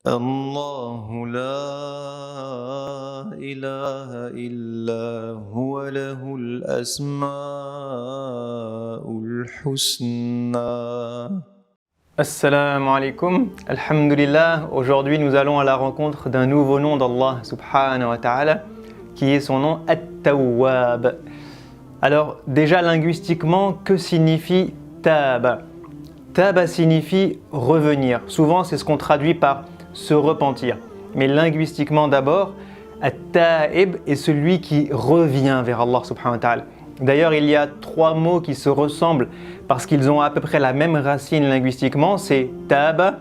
الله لا إله إلا هو له الأسماء الحسنى. Assalamu alaikum, alhamdulillah. Aujourd'hui nous allons à la rencontre d'un nouveau nom d'Allah subhanahu wa ta'ala qui est son nom At-Tawwab. Alors déjà linguistiquement, que signifie Taba? Taba signifie revenir. Souvent c'est ce qu'on traduit par se repentir. Mais linguistiquement d'abord, At-Ta'ib est celui qui revient vers Allah subhanahu wa ta'ala. D'ailleurs, il y a trois mots qui se ressemblent parce qu'ils ont à peu près la même racine linguistiquement. C'est Taba,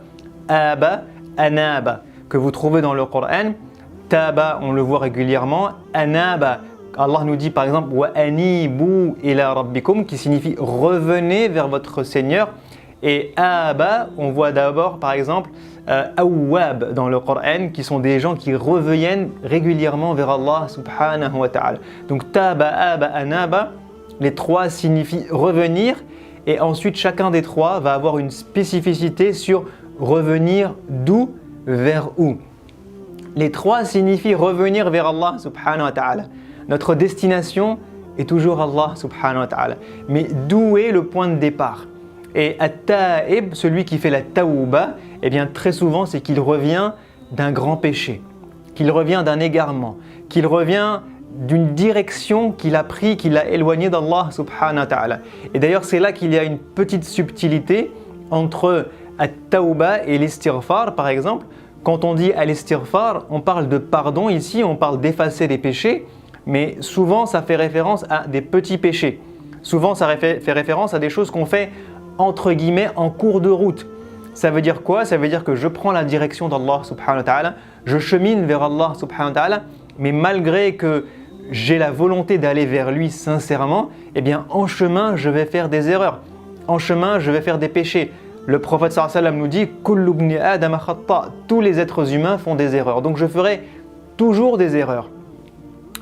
Aba, Anaba que vous trouvez dans le Coran. Taba, on le voit régulièrement. Anaba, Allah nous dit par exemple Wa anibu ila rabbikum qui signifie revenez vers votre Seigneur. Et Aba, on voit d'abord par exemple Awwab dans le Coran qui sont des gens qui reviennent régulièrement vers Allah subhanahu wa ta'ala. Donc Taba, Aba, Anaba, les trois signifient revenir et ensuite chacun des trois va avoir une spécificité sur revenir d'où vers où. Les trois signifient revenir vers Allah subhanahu wa ta'ala. Notre destination est toujours Allah subhanahu wa ta'ala. Mais d'où est le point de départ? Et At-Ta'ib, celui qui fait la Tawba, eh bien très souvent c'est qu'il revient d'un grand péché, qu'il revient d'un égarement, qu'il revient d'une direction qu'il a pris, qu'il a éloigné d'Allah subhanahu wa ta'ala. Et d'ailleurs c'est là qu'il y a une petite subtilité entre At-Tawba et l'Istighfar par exemple. Quand on dit Al-Istighfar, on parle de pardon ici, on parle d'effacer des péchés, mais souvent ça fait référence à des petits péchés. Souvent ça fait référence à des choses qu'on fait entre guillemets en cours de route. Ça veut dire quoi? Ça veut dire que je prends la direction d'Allah subhanahu wa ta'ala, je chemine vers Allah subhanahu wa ta'ala, mais malgré que j'ai la volonté d'aller vers lui sincèrement, eh bien en chemin je vais faire des erreurs. En chemin je vais faire des péchés. Le prophète sallallahu alayhi wa sallam nous dit Kullu ibni Adam khata, tous les êtres humains font des erreurs. Donc je ferai toujours des erreurs.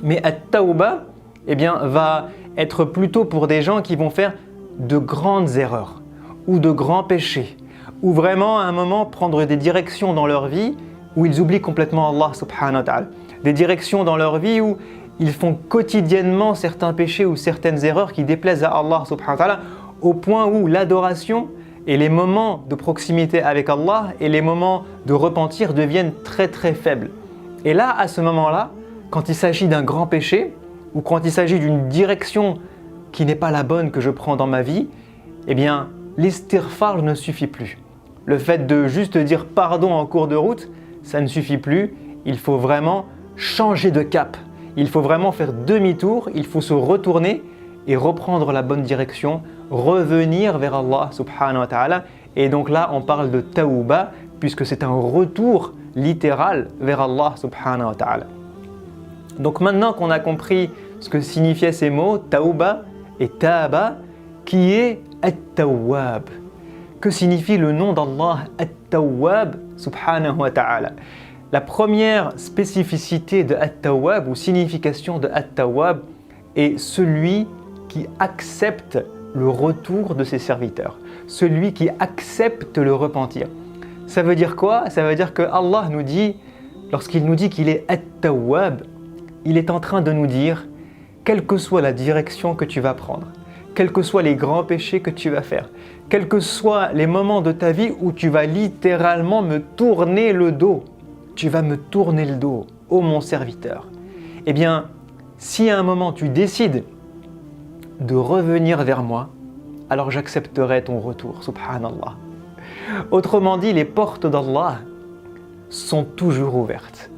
Mais At-Tawba, eh bien, va être plutôt pour des gens qui vont faire de grandes erreurs ou de grands péchés, ou vraiment à un moment prendre des directions dans leur vie où ils oublient complètement Allah subhanahu wa ta'ala. Des directions dans leur vie où ils font quotidiennement certains péchés ou certaines erreurs qui déplaisent à Allah subhanahu wa ta'ala, au point où l'adoration et les moments de proximité avec Allah et les moments de repentir deviennent très très faibles. Et là, à ce moment-là, quand il s'agit d'un grand péché ou quand il s'agit d'une direction qui n'est pas la bonne que je prends dans ma vie, eh bien, l'istighfar ne suffit plus. Le fait de juste dire pardon en cours de route, ça ne suffit plus. Il faut vraiment changer de cap. Il faut vraiment faire demi-tour. Il faut se retourner et reprendre la bonne direction, revenir vers Allah subhanahu wa ta'ala. Et donc là, on parle de tawba puisque c'est un retour littéral vers Allah subhanahu wa ta'ala. Donc maintenant qu'on a compris ce que signifiaient ces mots, tawba et taba, qui est At-Tawwab? Que signifie le nom d'Allah At-Tawwab subhanahu wa ta'ala? La première spécificité de At-Tawwab ou signification de At-Tawwab est celui qui accepte le retour de ses serviteurs, celui qui accepte le repentir. Ça veut dire quoi? Ça veut dire que Allah nous dit, lorsqu'il nous dit qu'il est At-Tawwab, il est en train de nous dire, quelle que soit la direction que tu vas prendre, quels que soient les grands péchés que tu vas faire, quels que soient les moments de ta vie où tu vas littéralement me tourner le dos, tu vas me tourner le dos, ô mon serviteur. Eh bien, si à un moment tu décides de revenir vers moi, alors j'accepterai ton retour, subhanallah. Autrement dit, les portes d'Allah sont toujours ouvertes.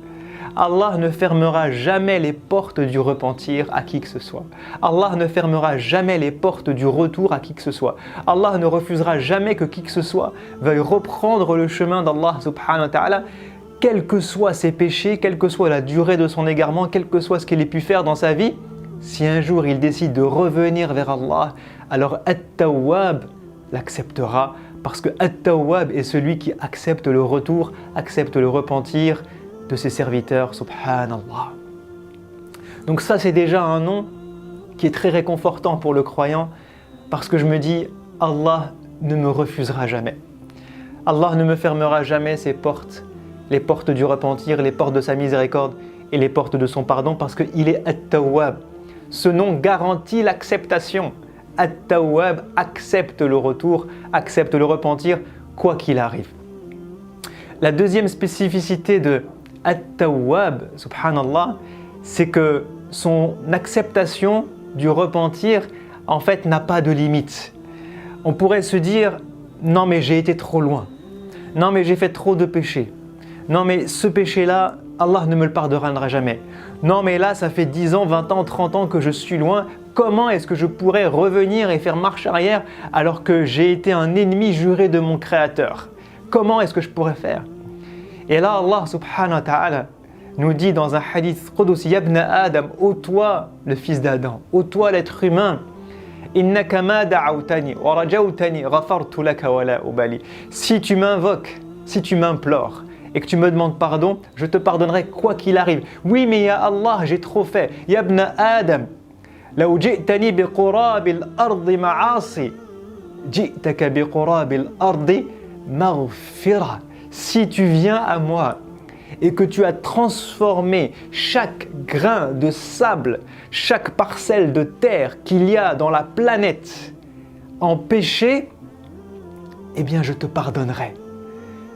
Allah ne fermera jamais les portes du repentir à qui que ce soit. Allah ne fermera jamais les portes du retour à qui que ce soit. Allah ne refusera jamais que qui que ce soit veuille reprendre le chemin d'Allah subhanahu wa ta'ala, quels que soient ses péchés, quelle que soit la durée de son égarement, quel que soit ce qu'il ait pu faire dans sa vie. Si un jour il décide de revenir vers Allah, alors At-Tawwab l'acceptera parce que At-Tawwab est celui qui accepte le retour, accepte le repentir de ses serviteurs, subhanallah. Donc ça c'est déjà un nom qui est très réconfortant pour le croyant parce que je me dis Allah ne me refusera jamais. Allah ne me fermera jamais ses portes les portes du repentir, les portes de sa miséricorde et les portes de son pardon parce qu'il est At-Tawwab. Ce nom garantit l'acceptation. At-Tawwab accepte le retour, accepte le repentir, quoi qu'il arrive. La deuxième spécificité de At-Tawwab, subhanallah, c'est que son acceptation du repentir, en fait, n'a pas de limite. On pourrait se dire, non mais j'ai été trop loin, non mais j'ai fait trop de péchés, non mais ce péché-là, Allah ne me le pardonnera jamais, non mais là ça fait 10 ans, 20 ans, 30 ans que je suis loin, comment est-ce que je pourrais revenir et faire marche arrière alors que j'ai été un ennemi juré de mon Créateur? Comment est-ce que je pourrais faire? Et là Allah subhanahu wa ta'ala nous dit dans un hadith Qudsi, Yabna Adam, ô toi le fils d'Adam, ô toi l'être humain, Innaka ma da'awtani wa rajawtani ghafartu laka wa la ubali. Si tu m'invoques, si tu m'implores et que tu me demandes pardon, je te pardonnerai quoi qu'il arrive. Oui, mais ya Allah, j'ai trop fait. Yabna Adam, law ji'tani bi qurabil ardi ma'asi, ji'taka bi qurabil ardi maghfira. Si tu viens à moi et que tu as transformé chaque grain de sable, chaque parcelle de terre qu'il y a dans la planète en péché, eh bien je te pardonnerai.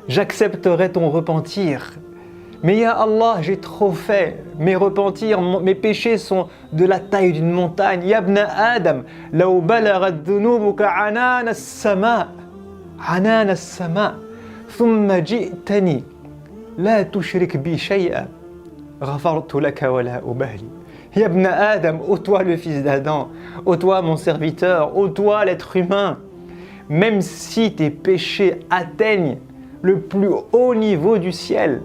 J'accepterai ton repentir. Mais ya Allah, j'ai trop fait. Mes repentirs, mes péchés sont de la taille d'une montagne. Yabna Adam, law balaghat dhunubuka anan as-sama, anan as-sama, thumma ji'tani. La tushrik bi shay'a, ghafartu laka wa la ubali. Yabna Adam, ô toi le fils d'Adam, ô toi mon serviteur, ô toi l'être humain, même si tes péchés atteignent le plus haut niveau du ciel,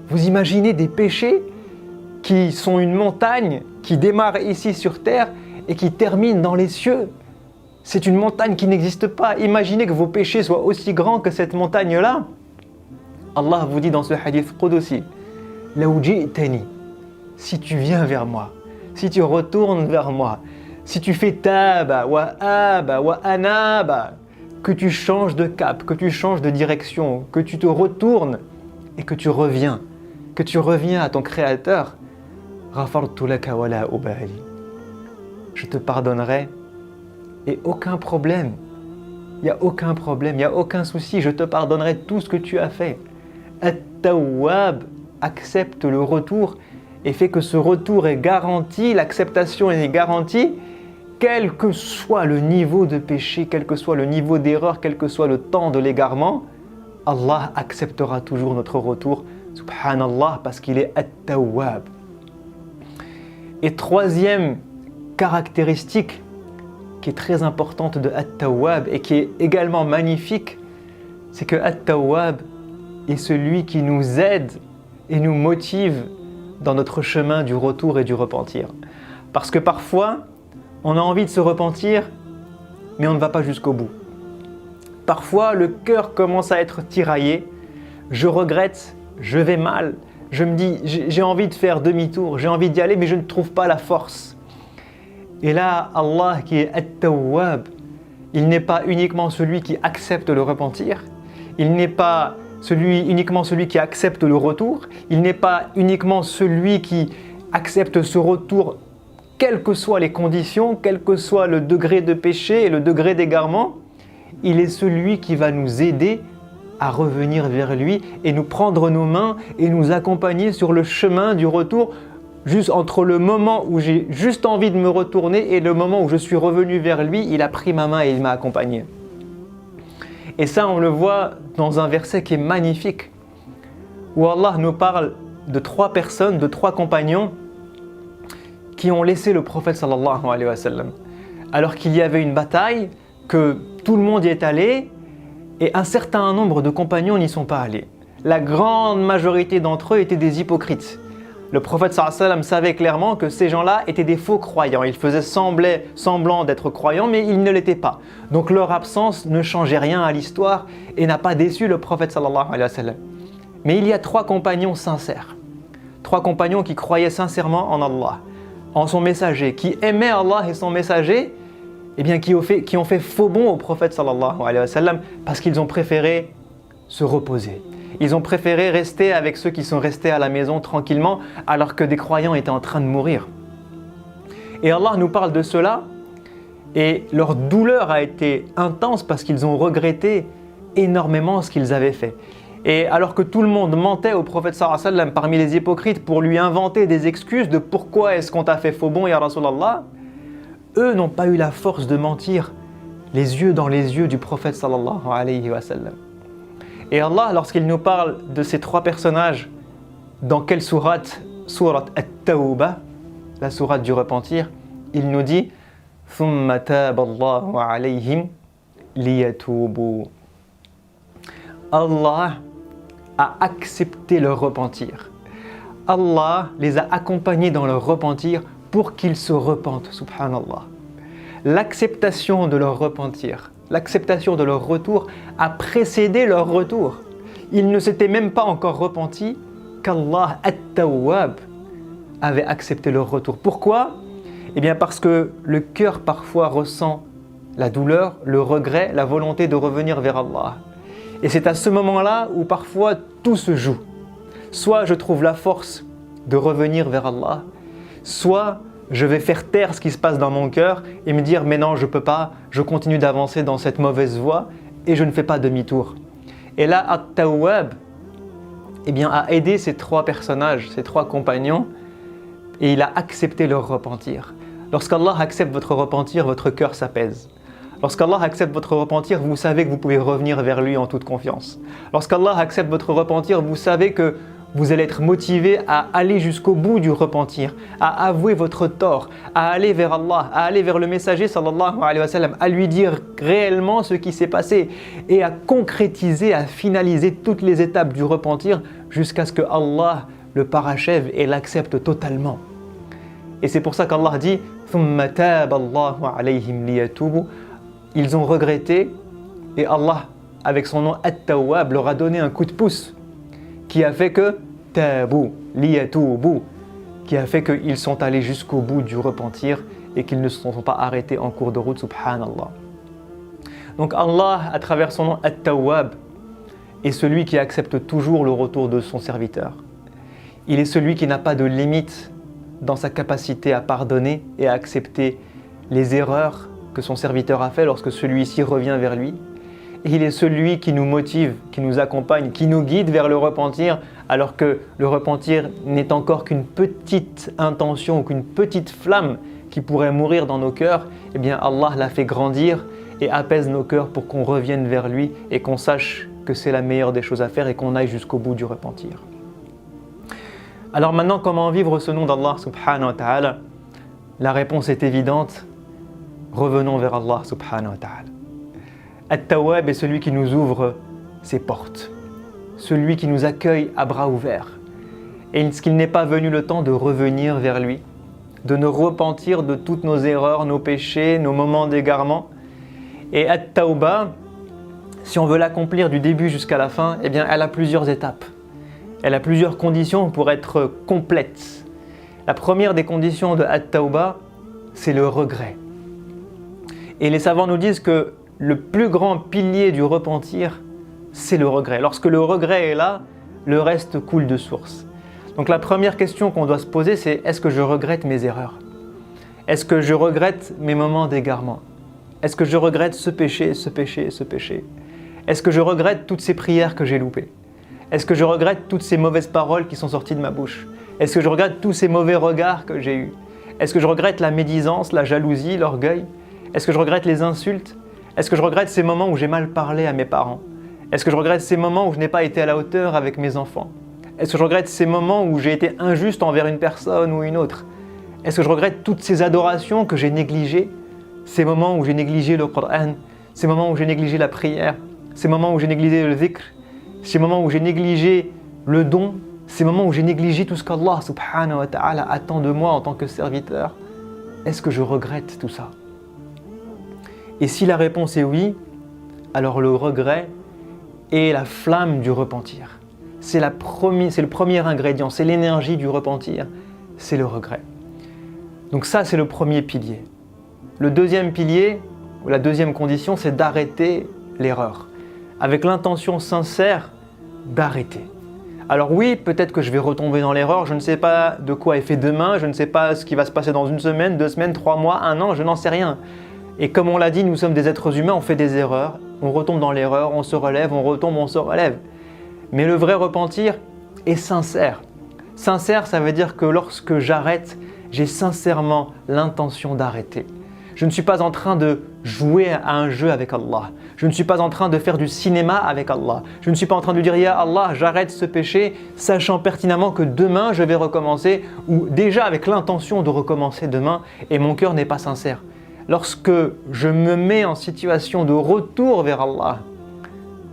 vous imaginez des péchés qui sont une montagne qui démarre ici sur terre et qui termine dans les cieux. C'est une montagne qui n'existe pas. Imaginez que vos péchés soient aussi grands que cette montagne-là. Allah vous dit dans ce hadith Qudsi, Law ji'tani, si tu viens vers moi, si tu retournes vers moi, si tu fais taba wa aba wa anaba, que tu changes de cap, que tu changes de direction, que tu te retournes et que tu reviens à ton Créateur, ghafartu laka wa la ubali. Je te pardonnerai et aucun problème. Il n'y a aucun problème, il n'y a aucun souci, je te pardonnerai tout ce que tu as fait. At-Tawwab accepte le retour et fait que ce retour est garanti, l'acceptation est garantie, quel que soit le niveau de péché, quel que soit le niveau d'erreur, quel que soit le temps de l'égarement, Allah acceptera toujours notre retour, subhanallah, parce qu'il est At-Tawwab. Et troisième caractéristique qui est très importante de At-Tawwab et qui est également magnifique, c'est que At-Tawwab est celui qui nous aide et nous motive dans notre chemin du retour et du repentir. Parce que parfois, on a envie de se repentir, mais on ne va pas jusqu'au bout. Parfois, le cœur commence à être tiraillé, je regrette, je vais mal, je me dis, j'ai envie de faire demi-tour, j'ai envie d'y aller, mais je ne trouve pas la force. Et là, Allah qui est At-Tawwab, il n'est pas uniquement celui qui accepte le repentir, il n'est pas uniquement celui qui accepte le retour, il n'est pas uniquement celui qui accepte ce retour, quelles que soient les conditions, quel que soit le degré de péché et le degré d'égarement, il est celui qui va nous aider à revenir vers lui et nous prendre nos mains et nous accompagner sur le chemin du retour, juste entre le moment où j'ai juste envie de me retourner et le moment où je suis revenu vers lui, il a pris ma main et il m'a accompagné. Et ça, on le voit dans un verset qui est magnifique, où Allah nous parle de 3 personnes, de 3 compagnons qui ont laissé le prophète sallallahu alayhi wa sallam. Alors qu'il y avait une bataille, que tout le monde y est allé, et un certain nombre de compagnons n'y sont pas allés. La grande majorité d'entre eux étaient des hypocrites. Le prophète sallallahu alayhi wa sallam savait clairement que ces gens-là étaient des faux croyants. Ils faisaient semblant d'être croyants, mais ils ne l'étaient pas. Donc leur absence ne changeait rien à l'histoire et n'a pas déçu le prophète sallallahu alayhi wa sallam. Mais il y a 3 compagnons sincères. 3 compagnons qui croyaient sincèrement en Allah, en son messager, qui aimaient Allah et son messager, et bien qui ont fait faux bond au prophète sallallahu alayhi wa sallam parce qu'ils ont préféré se reposer. Ils ont préféré rester avec ceux qui sont restés à la maison tranquillement alors que des croyants étaient en train de mourir. Et Allah nous parle de cela et leur douleur a été intense parce qu'ils ont regretté énormément ce qu'ils avaient fait. Et alors que tout le monde mentait au prophète sallallahu alayhi wa sallam parmi les hypocrites pour lui inventer des excuses de pourquoi est-ce qu'on t'a fait faux bon ya Rasulallah, eux n'ont pas eu la force de mentir les yeux dans les yeux du prophète sallallahu alayhi wa sallam. Et Allah, lorsqu'il nous parle de ces trois personnages, dans quelle sourate? Sourate At-Tawbah, la sourate du repentir, il nous dit ثُمَّ تَابَ اللَّهُ عَلَيْهِمْ لِيَتُوبُوا. Allah a accepté leur repentir. Allah les a accompagnés dans leur repentir pour qu'ils se repentent, subhanallah. L'acceptation de leur repentir, l'acceptation de leur retour a précédé leur retour. Ils ne s'étaient même pas encore repentis qu'Allah At-Tawwab avait accepté leur retour. Pourquoi? Eh bien parce que le cœur parfois ressent la douleur, le regret, la volonté de revenir vers Allah. Et c'est à ce moment-là où parfois tout se joue. Soit je trouve la force de revenir vers Allah, soit je vais faire taire ce qui se passe dans mon cœur et me dire mais non, je ne peux pas, je continue d'avancer dans cette mauvaise voie et je ne fais pas demi-tour. Et là, At-Tawwab eh bien, a aidé ces trois personnages, ces trois compagnons, et il a accepté leur repentir. Lorsqu'Allah accepte votre repentir, votre cœur s'apaise. Lorsqu'Allah accepte votre repentir, vous savez que vous pouvez revenir vers lui en toute confiance. Lorsqu'Allah accepte votre repentir, vous savez que vous allez être motivé à aller jusqu'au bout du repentir, à avouer votre tort, à aller vers Allah, à aller vers le messager sallallahu alayhi wa sallam, à lui dire réellement ce qui s'est passé et à concrétiser, à finaliser toutes les étapes du repentir jusqu'à ce que Allah le parachève et l'accepte totalement. Et c'est pour ça qu'Allah dit ثُمَّ تَابَ اللَّهُ عَلَيْهِمْ لِيَتُوبُوا. Ils ont regretté et Allah, avec son nom At-Tawwab, leur a donné un coup de pouce qui a fait que tabu, liyatubu, qui a fait qu'ils sont allés jusqu'au bout du repentir et qu'ils ne se sont pas arrêtés en cours de route, subhanallah. Donc Allah, à travers son nom At-Tawwab, est celui qui accepte toujours le retour de son serviteur. Il est celui qui n'a pas de limite dans sa capacité à pardonner et à accepter les erreurs que son serviteur a fait lorsque celui-ci revient vers lui. Et il est celui qui nous motive, qui nous accompagne, qui nous guide vers le repentir, alors que le repentir n'est encore qu'une petite intention ou qu'une petite flamme qui pourrait mourir dans nos cœurs. Eh bien Allah l'a fait grandir et apaise nos cœurs pour qu'on revienne vers lui et qu'on sache que c'est la meilleure des choses à faire et qu'on aille jusqu'au bout du repentir. Alors maintenant, comment vivre ce nom d'Allah subhanahu wa ta'ala? La réponse est évidente. Revenons vers Allah subhanahu wa ta'ala. At-Tawwab est celui qui nous ouvre ses portes, celui qui nous accueille à bras ouverts. Et est-ce qu'il n'est pas venu le temps de revenir vers lui, de nous repentir de toutes nos erreurs, nos péchés, nos moments d'égarement? Et At-Tawbah, si on veut l'accomplir du début jusqu'à la fin, eh bien elle a plusieurs étapes. Elle a plusieurs conditions pour être complète. La première des conditions de At-Tawbah, c'est le regret. Et les savants nous disent que le plus grand pilier du repentir, c'est le regret. Lorsque le regret est là, le reste coule de source. Donc la première question qu'on doit se poser, c'est est-ce que je regrette mes erreurs? Est-ce que je regrette mes moments d'égarement? Est-ce que je regrette ce péché, ce péché, ce péché? Est-ce que je regrette toutes ces prières que j'ai loupées? Est-ce que je regrette toutes ces mauvaises paroles qui sont sorties de ma bouche? Est-ce que je regrette tous ces mauvais regards que j'ai eus? Est-ce que je regrette la médisance, la jalousie, l'orgueil? Est-ce que je regrette les insultes? Est-ce que je regrette ces moments où j'ai mal parlé à mes parents? Est-ce que je regrette ces moments où je n'ai pas été à la hauteur avec mes enfants? Est-ce que je regrette ces moments où j'ai été injuste envers une personne ou une autre? Est-ce que je regrette toutes ces adorations que j'ai négligées? Ces moments où j'ai négligé le Coran, ces moments où j'ai négligé la prière, ces moments où j'ai négligé le dhikr, ces moments où j'ai négligé le don, ces moments où j'ai négligé tout ce qu'Allah subhanahu wa ta'ala attend de moi en tant que serviteur? Est-ce que je regrette tout ça? Et si la réponse est oui, alors le regret est la flamme du repentir. C'est le premier ingrédient, c'est l'énergie du repentir, c'est le regret. Donc ça, c'est le premier pilier. Le deuxième pilier, ou la deuxième condition, c'est d'arrêter l'erreur, avec l'intention sincère d'arrêter. Alors oui, peut-être que je vais retomber dans l'erreur, je ne sais pas de quoi est fait demain, je ne sais pas ce qui va se passer dans une semaine, 2 semaines, 3 mois, 1 an, je n'en sais rien. Et comme on l'a dit, nous sommes des êtres humains, on fait des erreurs, on retombe dans l'erreur, on se relève, on retombe, on se relève. Mais le vrai repentir est sincère. Sincère, ça veut dire que lorsque j'arrête, j'ai sincèrement l'intention d'arrêter. Je ne suis pas en train de jouer à un jeu avec Allah. Je ne suis pas en train de faire du cinéma avec Allah. Je ne suis pas en train de dire « Ya Allah, j'arrête ce péché » sachant pertinemment que demain je vais recommencer ou déjà avec l'intention de recommencer demain et mon cœur n'est pas sincère. Lorsque je me mets en situation de retour vers Allah,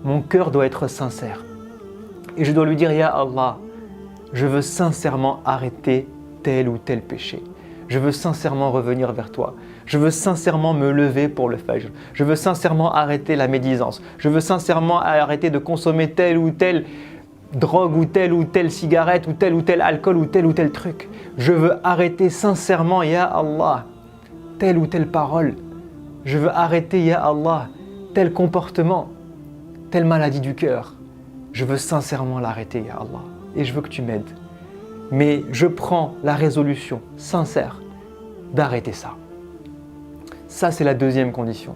mon cœur doit être sincère. Et je dois lui dire « Ya Allah, je veux sincèrement arrêter tel ou tel péché. Je veux sincèrement revenir vers toi. Je veux sincèrement me lever pour le fajr. Je veux sincèrement arrêter la médisance. Je veux sincèrement arrêter de consommer telle ou telle drogue ou telle cigarette ou tel alcool ou tel truc. Je veux arrêter sincèrement, Ya Allah, telle ou telle parole. Je veux arrêter, Ya Allah, tel comportement, telle maladie du cœur. Je veux sincèrement l'arrêter, Ya Allah. Et je veux que tu m'aides. Mais je prends la résolution sincère d'arrêter ça. Ça, c'est la deuxième condition.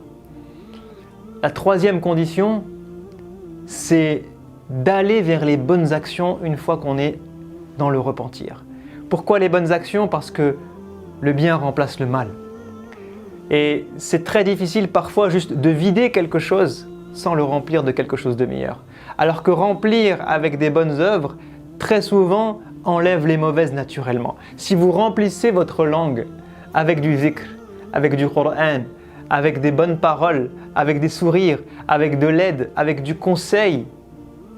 La troisième condition, c'est d'aller vers les bonnes actions une fois qu'on est dans le repentir. Pourquoi les bonnes actions? Parce que le bien remplace le mal. Et c'est très difficile parfois juste de vider quelque chose sans le remplir de quelque chose de meilleur. Alors que remplir avec des bonnes œuvres, très souvent, enlève les mauvaises naturellement. Si vous remplissez votre langue avec du zikr, avec du Coran, avec des bonnes paroles, avec des sourires, avec de l'aide, avec du conseil,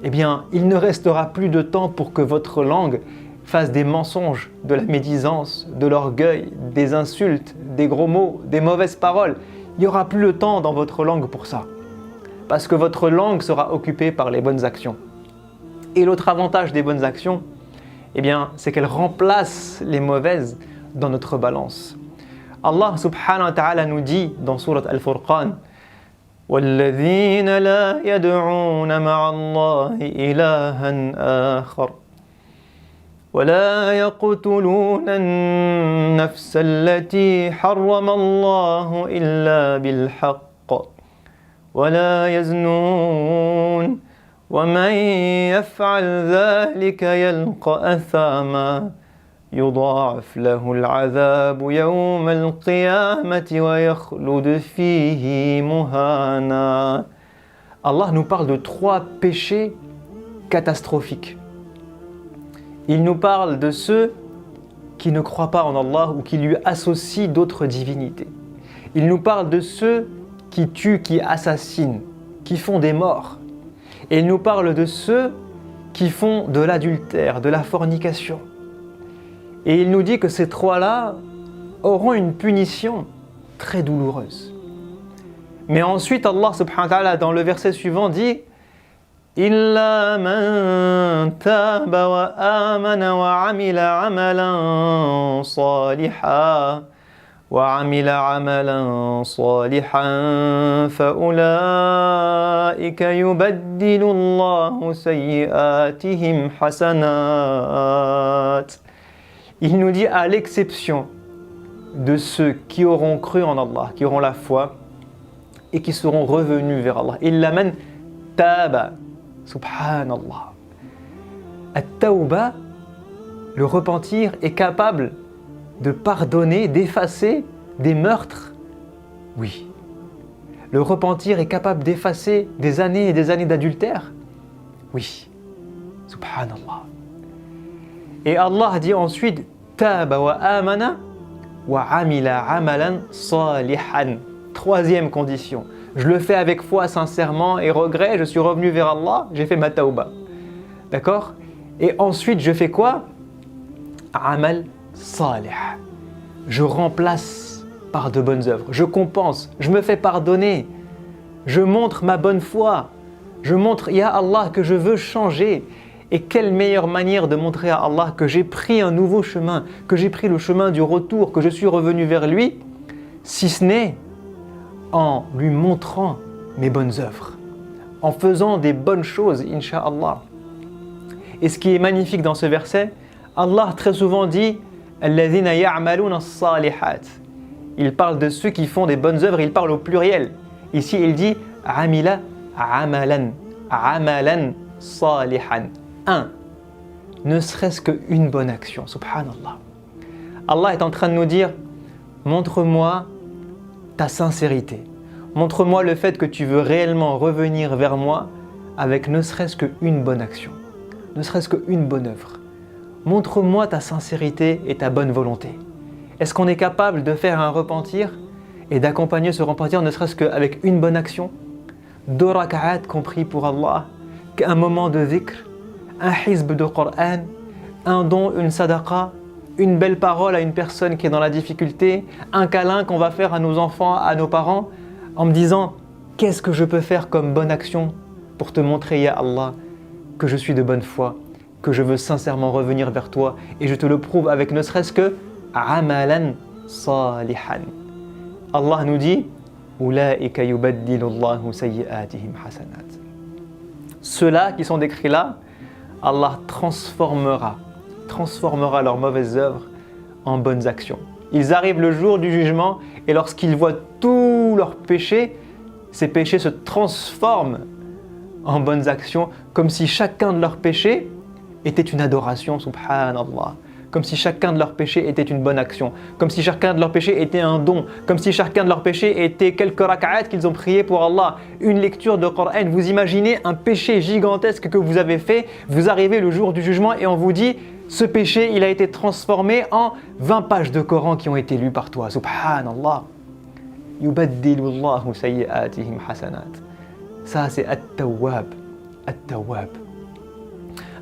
eh bien, il ne restera plus de temps pour que votre langue fasse des mensonges, de la médisance, de l'orgueil, des insultes, des gros mots, des mauvaises paroles. Il n'y aura plus le temps dans votre langue pour ça. Parce que votre langue sera occupée par les bonnes actions. Et l'autre avantage des bonnes actions, eh bien, c'est qu'elles remplacent les mauvaises dans notre balance. Allah subhanahu wa ta'ala nous dit dans Surat Al-Furqan وَالَّذِينَ لَا يَدْعُونَ مَعَ اللَّهِ إِلَهًا آخَرَ وَلَا يَقْتُلُونَ النَّفْسَ الَّتِي حَرَّمَ اللَّهُ إِلَّا بِالْحَقِّ وَلَا يَزْنُونَ وَمَنْ يَفْعَلْ ذَلِكَ يَلْقَ أَثَامًا يضاعف له العذاب يوم القيامة ويخلد فيه مهانا. Allah nous parle de 3 péchés catastrophiques. Il nous parle de ceux qui ne croient pas en Allah ou qui lui associent d'autres divinités. Il nous parle de ceux qui tuent, qui assassinent, qui font des morts. Et il nous parle de ceux qui font de l'adultère, de la fornication. Et il nous dit que ces 3-là auront une punition très douloureuse. Mais ensuite, Allah subhanahu wa ta'ala, dans le verset suivant, dit « Illa man taba wa amana wa amila amalan salihan wa amila amalan salihan fa ulaika yubaddilu Allahu sayyi'atihim hasanat » Il nous dit à l'exception de ceux qui auront cru en Allah, qui auront la foi et qui seront revenus vers Allah. Illa man taba, subhanallah. At-tawba, le repentir, est capable de pardonner, d'effacer des meurtres. Oui. Le repentir est capable d'effacer des années et des années d'adultère. Oui. Subhanallah. Et Allah dit ensuite Taba wa amana wa amila amalan salihan. 3e condition. Je le fais avec foi, sincèrement et regret. Je suis revenu vers Allah, j'ai fait ma tauba. D'accord? Et ensuite, je fais quoi? Amal salih. Je remplace par de bonnes œuvres. Je compense. Je me fais pardonner. Je montre ma bonne foi. Je montre, Ya Allah, que je veux changer. Et quelle meilleure manière de montrer à Allah que j'ai pris un nouveau chemin, que j'ai pris le chemin du retour, que je suis revenu vers lui, si ce n'est en lui montrant mes bonnes œuvres, en faisant des bonnes choses, incha'Allah. Et ce qui est magnifique dans ce verset, Allah très souvent dit « Alladhina ya'maluna as-salihat ». Il parle de ceux qui font des bonnes œuvres, il parle au pluriel. Ici, il dit « Amila amalan » amalan salihan. Un, ne serait-ce qu'une bonne action, subhanallah. Allah est en train de nous dire, montre-moi ta sincérité. Montre-moi le fait que tu veux réellement revenir vers moi avec ne serait-ce qu'une bonne action, ne serait-ce qu'une bonne œuvre. Montre-moi ta sincérité et ta bonne volonté. Est-ce qu'on est capable de faire un repentir et d'accompagner ce repentir ne serait-ce qu'avec une bonne action? 2 raka'at compris pour Allah, un moment de dhikr, un hizb de Coran, un don, une sadaqa, une belle parole à une personne qui est dans la difficulté, un câlin qu'on va faire à nos enfants, à nos parents, en me disant « Qu'est-ce que je peux faire comme bonne action pour te montrer, ya Allah, que je suis de bonne foi, que je veux sincèrement revenir vers toi et je te le prouve avec ne serait-ce que « amalan salihan ». Allah nous dit « Ulaika yubaddilu Allahu sayyi'atihim hasanat ». Ceux-là qui sont décrits là, Allah transformera leurs mauvaises œuvres en bonnes actions. Ils arrivent le jour du jugement et lorsqu'ils voient tous leurs péchés, ces péchés se transforment en bonnes actions, comme si chacun de leurs péchés était une adoration, subhanallah. Comme si chacun de leurs péchés était une bonne action, comme si chacun de leurs péchés était un don, comme si chacun de leurs péchés était quelques raka'at qu'ils ont prié pour Allah, une lecture de Coran. Vous imaginez un péché gigantesque que vous avez fait, vous arrivez le jour du jugement et on vous dit ce péché il a été transformé en 20 pages de Coran qui ont été lues par toi, subhanallah. Yubaddilu Allahu sayyi'atihim hasanat. Ça c'est at-tawwab, at-tawwab.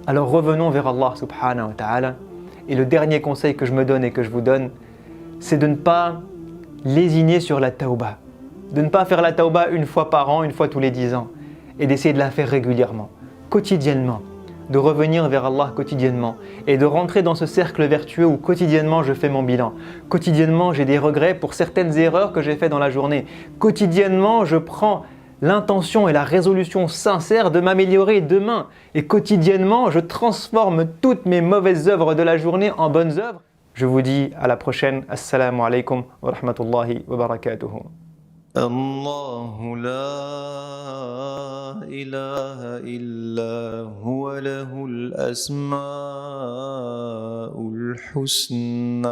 Alors revenons vers Allah subhanahu wa ta'ala. Et le dernier conseil que je me donne et que je vous donne, c'est de ne pas lésiner sur la tauba. De ne pas faire la tauba une fois par an, une fois tous les 10 ans. Et d'essayer de la faire régulièrement, quotidiennement. De revenir vers Allah quotidiennement. Et de rentrer dans ce cercle vertueux où quotidiennement je fais mon bilan. Quotidiennement j'ai des regrets pour certaines erreurs que j'ai faites dans la journée. Quotidiennement je prends l'intention et la résolution sincère de m'améliorer demain. Et quotidiennement, je transforme toutes mes mauvaises œuvres de la journée en bonnes œuvres. Je vous dis à la prochaine. Assalamu alaikum wa rahmatullahi wa barakatuhu. الله لا إله إلا هو له الأسماء الحسنى